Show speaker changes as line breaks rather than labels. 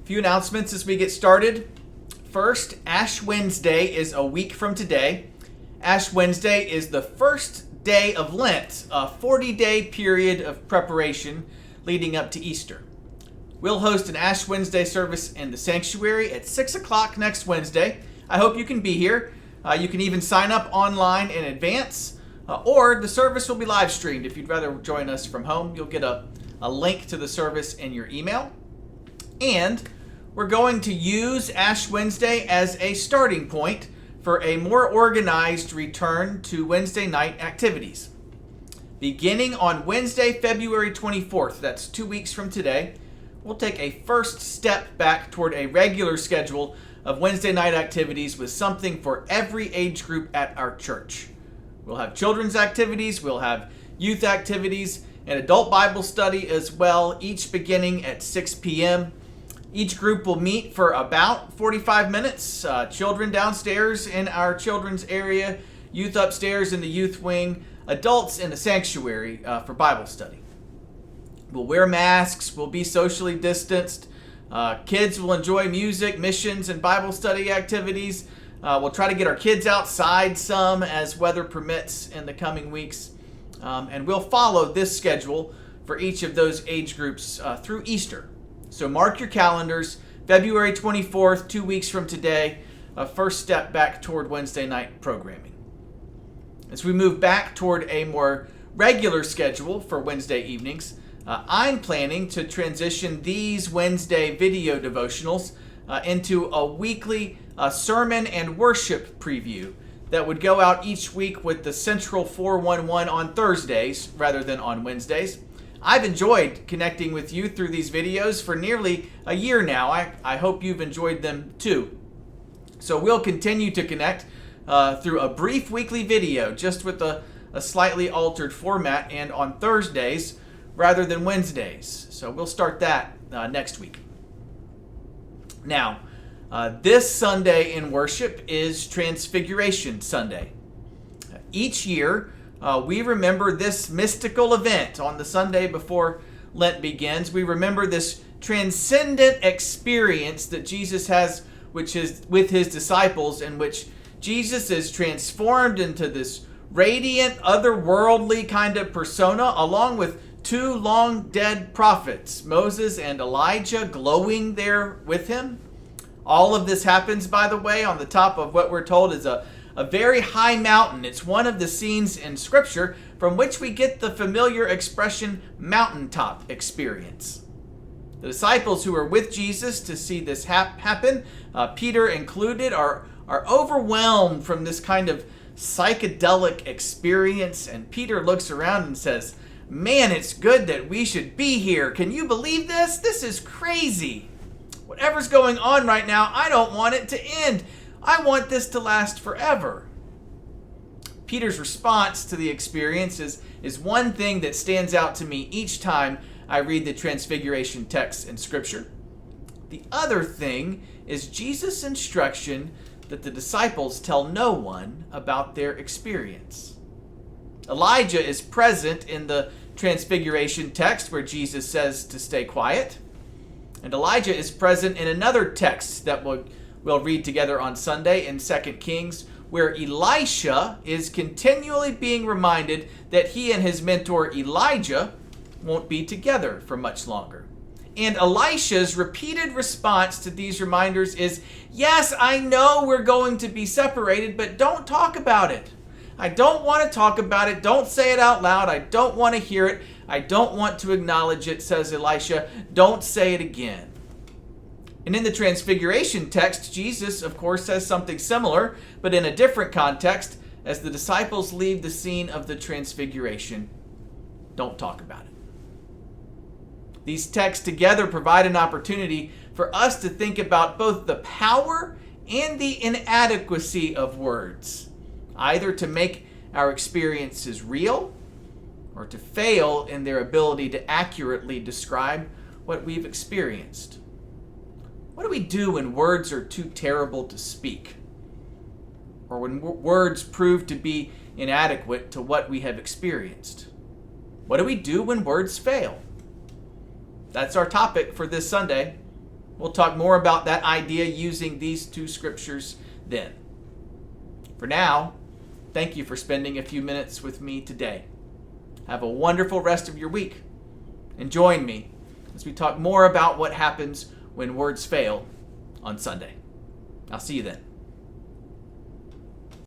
A few announcements as we get started. First, Ash Wednesday is a week from today. Ash Wednesday is the first day of Lent, a 40-day period of preparation leading up to Easter. We'll host an Ash Wednesday service in the sanctuary at 6 o'clock next Wednesday. I hope you can be here. You can even sign up online in advance, or the service will be live streamed. If you'd rather join us from home, you'll get a link to the service in your email. And we're going to use Ash Wednesday as a starting point for a more organized return to Wednesday night activities. Beginning on Wednesday, February 24th, that's 2 weeks from today, we'll take a first step back toward a regular schedule of Wednesday night activities with something for every age group at our church. We'll have children's activities, we'll have youth activities, and adult Bible study as well, each beginning at 6 p.m. Each group will meet for about 45 minutes. Children downstairs in our children's area, youth upstairs in the youth wing, adults in the sanctuary for Bible study. We'll wear masks, we'll be socially distanced. Kids will enjoy music, missions, and Bible study activities. We'll try to get our kids outside some as weather permits in the coming weeks. And we'll follow this schedule for each of those age groups through Easter. So mark your calendars, February 24th, 2 weeks from today, a first step back toward Wednesday night programming. As we move back toward a more regular schedule for Wednesday evenings, I'm planning to transition these Wednesday video devotionals into a weekly sermon and worship preview that would go out each week with the Central 411 on Thursdays rather than on Wednesdays. I've enjoyed connecting with you through these videos for nearly a year now. I hope you've enjoyed them too. So we'll continue to connect through a brief weekly video, just with a slightly altered format, and on Thursdays rather than Wednesdays. So we'll start that next week. Now, this Sunday in worship is Transfiguration Sunday. Each year, we remember this mystical event on the Sunday before Lent begins. We remember this transcendent experience that Jesus has, which is with his disciples, in which Jesus is transformed into this radiant, otherworldly kind of persona, along with two long dead prophets, Moses and Elijah, glowing there with him. All of this happens, by the way, on the top of what we're told is a very high mountain. It's one of the scenes in Scripture from which we get the familiar expression mountaintop experience. The disciples who are with Jesus to see this happen, Peter included, are overwhelmed from this kind of psychedelic experience. And Peter looks around and says, "Man, it's good that we should be here. Can you believe this? This is crazy. Whatever's going on right now, I don't want it to end. I want this to last forever." Peter's response to the experience is one thing that stands out to me each time I read the Transfiguration text in Scripture. The other thing is Jesus' instruction that the disciples tell no one about their experience. Elijah is present in the Transfiguration text where Jesus says to stay quiet. And Elijah is present in another text that we'll read together on Sunday in 2 Kings, where Elisha is continually being reminded that he and his mentor Elijah won't be together for much longer. And Elisha's repeated response to these reminders is, "Yes, I know we're going to be separated, but don't talk about it. I don't want to talk about it. Don't say it out loud. I don't want to hear it. I don't want to acknowledge it," says Elisha. "Don't say it again." And in the Transfiguration text, Jesus, of course, says something similar, but in a different context, as the disciples leave the scene of the Transfiguration. Don't talk about it. These texts together provide an opportunity for us to think about both the power and the inadequacy of words, either to make our experiences real or to fail in their ability to accurately describe what we've experienced. What do we do when words are too terrible to speak? Or when words prove to be inadequate to what we have experienced? What do we do when words fail? That's our topic for this Sunday. We'll talk more about that idea using these two scriptures then. For now, thank you for spending a few minutes with me today. Have a wonderful rest of your week. And join me as we talk more about what happens when words fail on Sunday. I'll see you then.